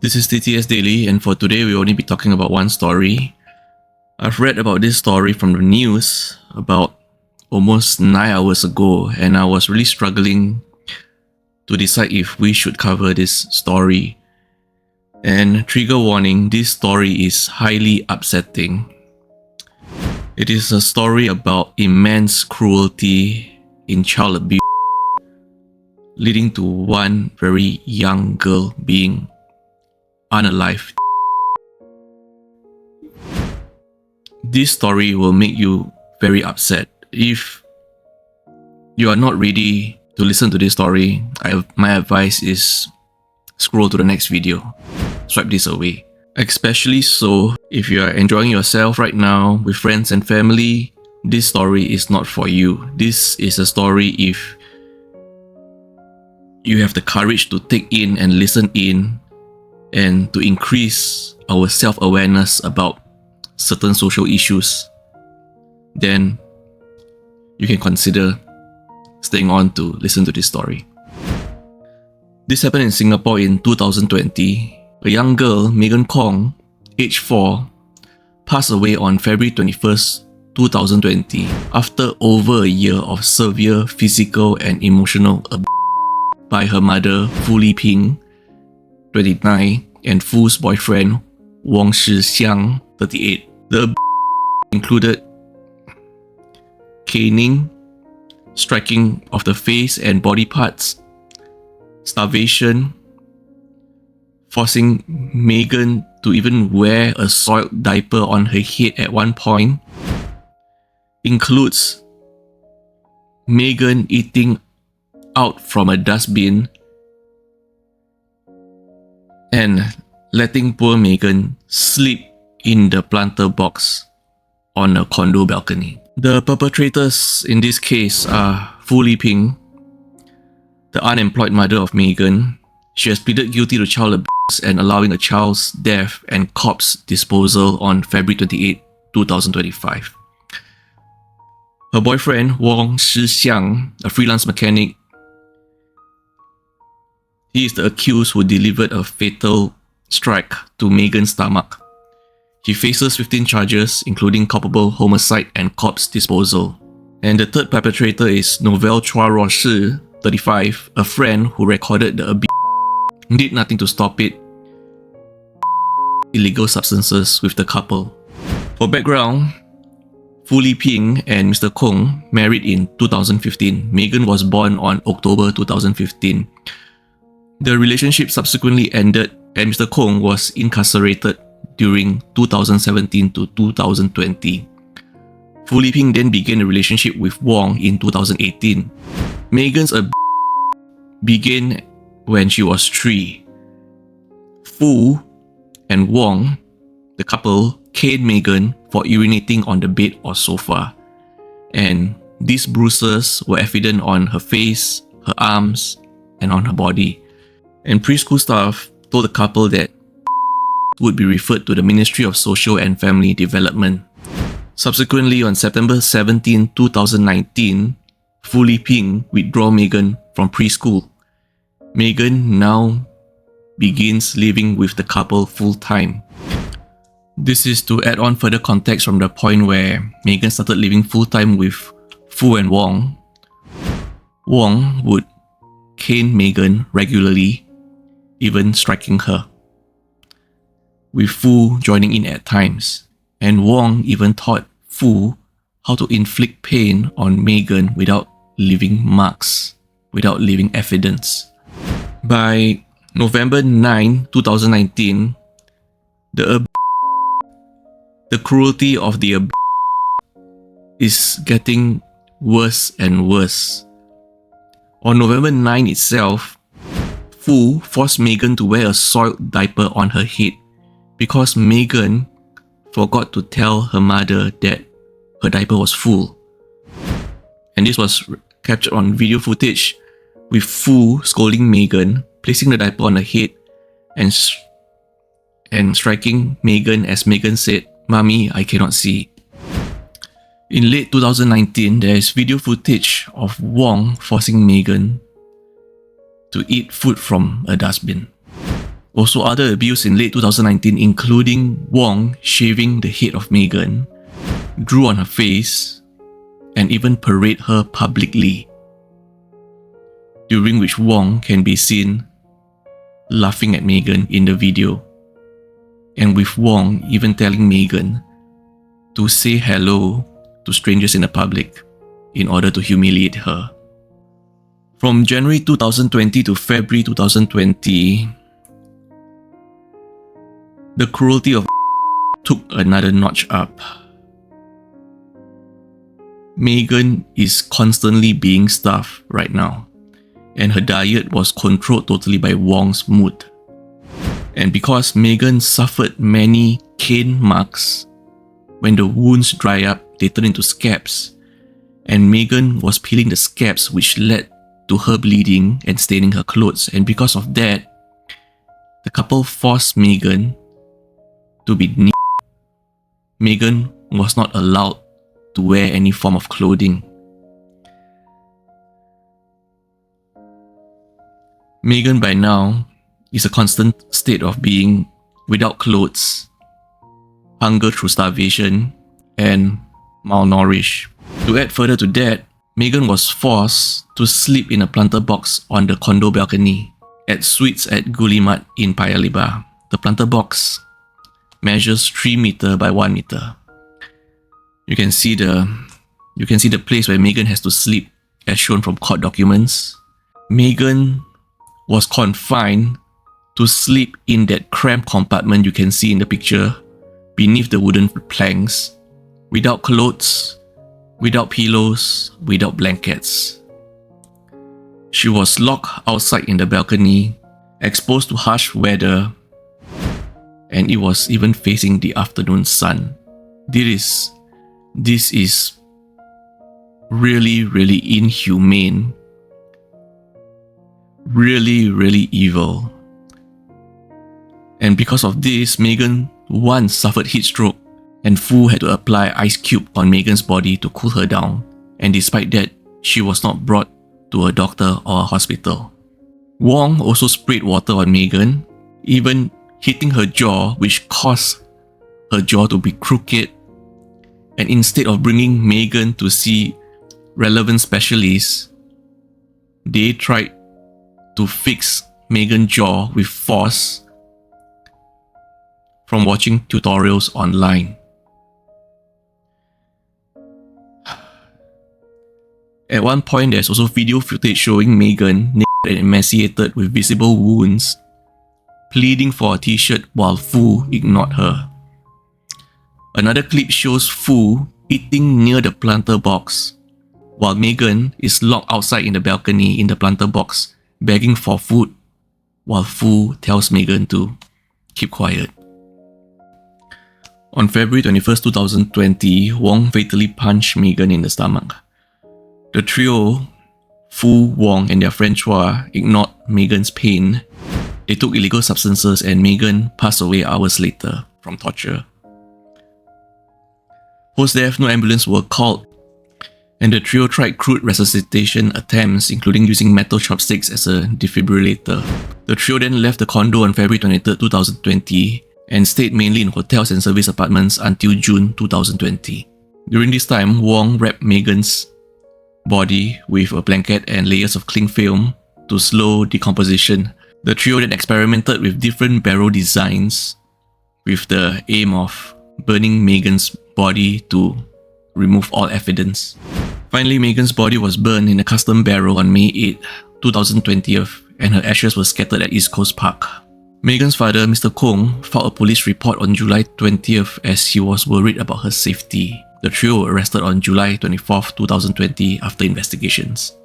This is TTS Daily, and for today we'll only be talking about one story. I've read about this story from the news about almost 9 hours ago, and I was really struggling to decide if we should cover this story. And trigger warning, this story is highly upsetting. It is a story about immense cruelty in child abuse, leading to one very young girl being unalived. This story will make you very upset. If you are not ready to listen to this story, my advice is scroll to the next video. Swipe this away. Especially so if you are enjoying yourself right now with friends and family, this story is not for you. This is a story if you have the courage to take in and listen in and to increase our self-awareness about certain social issues, then you can consider staying on to listen to this story. This happened in Singapore in 2020. A young girl, Khung, age 4, passed away on February 21st, 2020 after over a year of severe physical and emotional abuse by her mother, Fu Liping, 29, and Fu's boyfriend, Wong Shi-xiang, 38. The abuse included caning, striking of the face and body parts, starvation, forcing Megan to even wear a soiled diaper on her head at one point, includes Megan eating out from a dustbin and letting poor Megan sleep in the planter box on a condo balcony. The perpetrators in this case are Fu Liping, the unemployed mother of Megan. She has pleaded guilty to child abuse and allowing a child's death and corpse disposal on February 28, 2025. Her boyfriend, Wong Shi-xiang, a freelance mechanic, he is the accused who delivered a fatal strike to Megan's stomach. He faces 15 charges, including culpable homicide and corpse disposal. And the third perpetrator is Novel Chua Roshi, 35, a friend who recorded the abuse, did nothing to stop it, illegal substances with the couple. For background, Fu Liping and Mr. Khung married in 2015. Megan was born on October 2015. The relationship subsequently ended and Mr. Khung was incarcerated during 2017 to 2020. Fu Liping then began a relationship with Wong in 2018. Megan's abuse began when she was 3. Fu and Wong, the couple, caned Megan for urinating on the bed or sofa, and these bruises were evident on her face, her arms, and on her body. And preschool staff told the couple that would be referred to the Ministry of Social and Family Development. Subsequently, on September 17, 2019, Fu Liping withdrew Megan from preschool. Megan now begins living with the couple full-time. This is to add on further context from the point where Megan started living full-time with Fu and Wong. Wong would cane Megan regularly, even striking her, with Fu joining in at times. And Wong even taught Fu how to inflict pain on Megan without leaving marks, without leaving evidence. By November 9, 2019, the cruelty of the abuse is getting worse and worse. On November 9 itself, Fu forced Megan to wear a soiled diaper on her head because Megan forgot to tell her mother that her diaper was full. And this was captured on video footage with Fu scolding Megan, placing the diaper on her head and striking Megan as Megan said, "Mommy, I cannot see." In late 2019, there is video footage of Wong forcing Megan to eat food from a dustbin. Also, other abuse in late 2019, including Wong shaving the head of Megan, drew on her face, and even parade her publicly, during which Wong can be seen laughing at Megan in the video, and with Wong even telling Megan to say hello to strangers in the public in order to humiliate her. From January 2020 to February 2020, the cruelty of took another notch up. Megan is constantly being starved right now, and her diet was controlled totally by Wong's mood. And because Megan suffered many cane marks, when the wounds dry up, they turn into scabs, and Megan was peeling the scabs, which led to her bleeding and staining her clothes. And because of that, the couple forced Megan to be naked. Megan was not allowed to wear any form of clothing. Megan by now is a constant state of being without clothes, hunger through starvation, and malnourished. To add further to that, Megan was forced to sleep in a planter box on the condo balcony at Suites at Guillemard in Paya Lebar. The planter box measures 3 meter by 1 meter. You can see the place where Megan has to sleep, as shown from court documents. Megan was confined to sleep in that cramped compartment you can see in the picture, beneath the wooden planks, without clothes, without pillows, without blankets. She was locked outside in the balcony, exposed to harsh weather, and it was even facing the afternoon sun. This is really, really inhumane, really, really evil. And because of this, Megan once suffered heat stroke, and Fu had to apply ice cube on Megan's body to cool her down, and despite that, she was not brought to a doctor or a hospital. Wong also sprayed water on Megan, even hitting her jaw, which caused her jaw to be crooked. And instead of bringing Megan to see relevant specialists, they tried to fix Megan's jaw with force from watching tutorials online. At one point, there's also video footage showing Megan naked and emaciated with visible wounds, pleading for a t-shirt while Fu ignored her. Another clip shows Fu eating near the planter box, while Megan is locked outside in the balcony in the planter box, begging for food, while Fu tells Megan to keep quiet. On February 21st, 2020, Wong fatally punched Megan in the stomach. The trio, Fu, Wong, and their friend Chua, ignored Megan's pain. They took illegal substances, and Megan passed away hours later from torture. Post-death, no ambulance were called, and the trio tried crude resuscitation attempts, including using metal chopsticks as a defibrillator. The trio then left the condo on February 23, 2020, and stayed mainly in hotels and service apartments until June 2020. During this time, Wong wrapped Megan's body with a blanket and layers of cling film to slow decomposition. The trio then experimented with different barrel designs with the aim of burning Megan's body to remove all evidence. Finally, Megan's body was burned in a custom barrel on May 8, 2020, and her ashes were scattered at East Coast Park. Megan's father, Mr. Khung, filed a police report on July 20th as he was worried about her safety. The trio were arrested on July 24th, 2020 after investigations.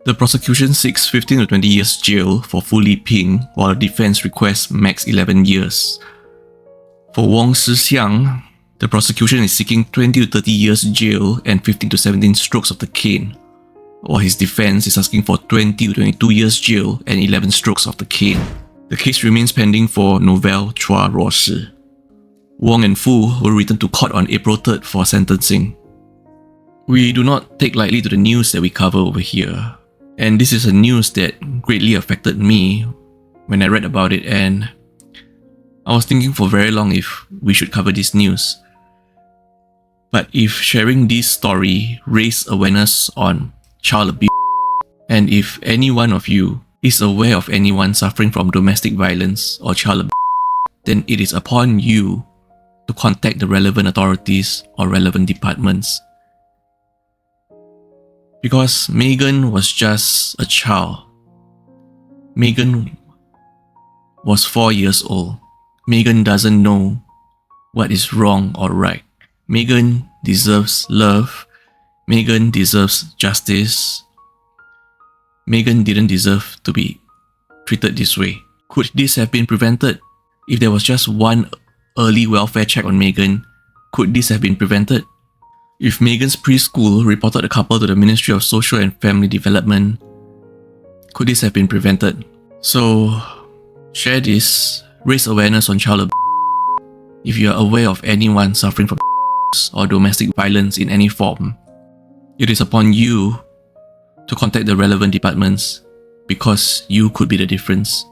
The prosecution seeks 15 to 20 years jail for Fu Liping, while the defense requests max 11 years. For Wong Shixiang, the prosecution is seeking 20 to 30 years jail and 15 to 17 strokes of the cane, while his defense is asking for 20 to 22 years jail and 11 strokes of the cane. The case remains pending for Novel Chua Ruoshi. Wong and Fu will return to court on April 3rd for sentencing. We do not take lightly to the news that we cover over here, and this is a news that greatly affected me when I read about it, and I was thinking for very long if we should cover this news. But if sharing this story raised awareness on child abuse, and if any one of you is aware of anyone suffering from domestic violence or child abuse, then it is upon you to contact the relevant authorities or relevant departments. Because Megan was just a child. Megan was 4 years old. Megan doesn't know what is wrong or right. Megan deserves love. Megan deserves justice. Megan didn't deserve to be treated this way. Could this have been prevented? If there was just one early welfare check on Megan, could this have been prevented? If Megan's preschool reported the couple to the Ministry of Social and Family Development, could this have been prevented? So, share this, raise awareness on child abuse. If you are aware of anyone suffering from or domestic violence in any form, it is upon you to contact the relevant departments, because you could be the difference.